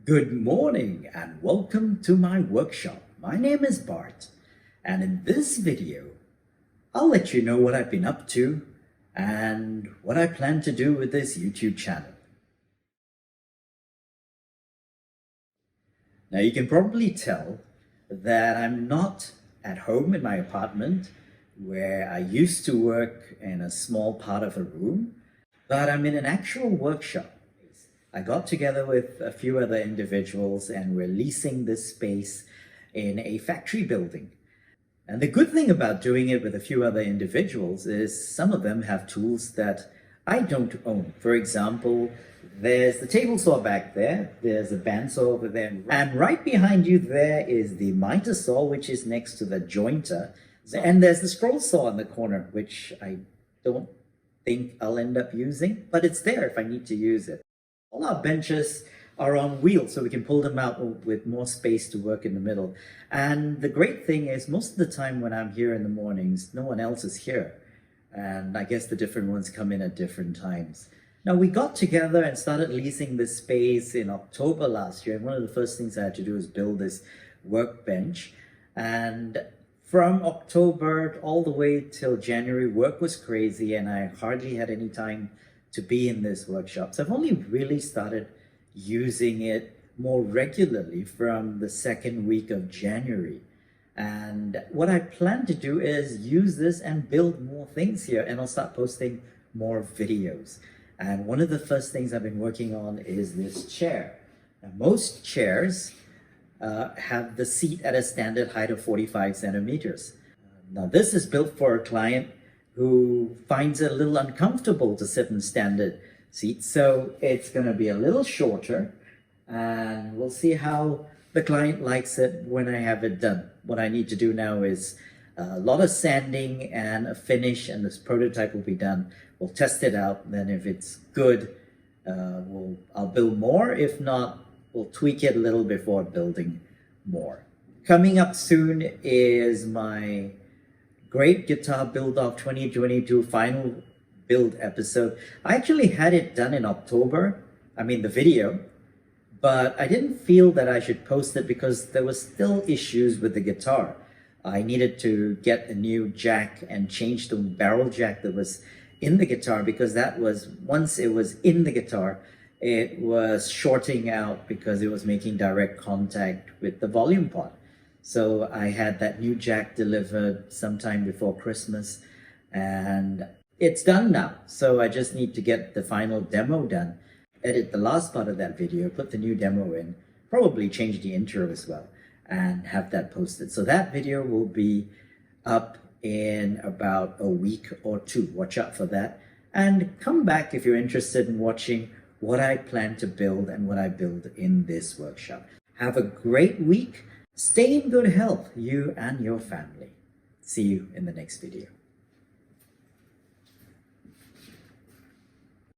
Good morning and welcome to my workshop. My name is Bart, and in this video, I'll let you know what I've been up to and what I plan to do with this YouTube channel. Now you can probably tell that I'm not at home in my apartment where I used to work in a small part of a room, but I'm in an actual workshop. I got together with a few other individuals and we're leasing this space in a factory building. And the good thing about doing it with a few other individuals is some of them have tools that I don't own. For example, there's the table saw back there, there's a bandsaw over there, and right behind you there is the miter saw, which is next to the jointer, and there's the scroll saw in the corner, which I don't think I'll end up using, but it's there if I need to use it. All our benches are on wheels, so we can pull them out with more space to work in the middle. And the great thing is, most of the time when I'm here in the mornings, no one else is here. And I guess the different ones come in at different times. Now, we got together and started leasing this space in October last year. And one of the first things I had to do was build this workbench. And from October all the way till January, work was crazy and I hardly had any time to be in this workshop. So I've only really started using it more regularly from the second week of January. And what I plan to do is use this and build more things here, and I'll start posting more videos. And one of the first things I've been working on is this chair. Now, most chairs have the seat at a standard height of 45 centimeters. Now this is built for a client who finds it a little uncomfortable to sit in standard seats. So it's going to be a little shorter, and we'll see how the client likes it when I have it done. What I need to do now is a lot of sanding and a finish, and this prototype will be done. We'll test it out. Then if it's good, I'll build more. If not, we'll tweak it a little before building more. Coming up soon is my Great Guitar Build-Off 2022 final build episode. I actually had it done in October, the video, but I didn't feel that I should post it because there were still issues with the guitar. I needed to get a new jack and change the barrel jack that was in the guitar, because that was, once it was in the guitar, it was shorting out because it was making direct contact with the volume pot. So I had that new jack delivered sometime before Christmas, and it's done now. So I just need to get the final demo done, edit the last part of that video, put the new demo in, probably change the intro as well, and have that posted. So that video will be up in about a week or two. Watch out for that. And come back if you're interested in watching what I plan to build and what I build in this workshop. Have a great week. Stay in good health, you and your family. See you in the next video.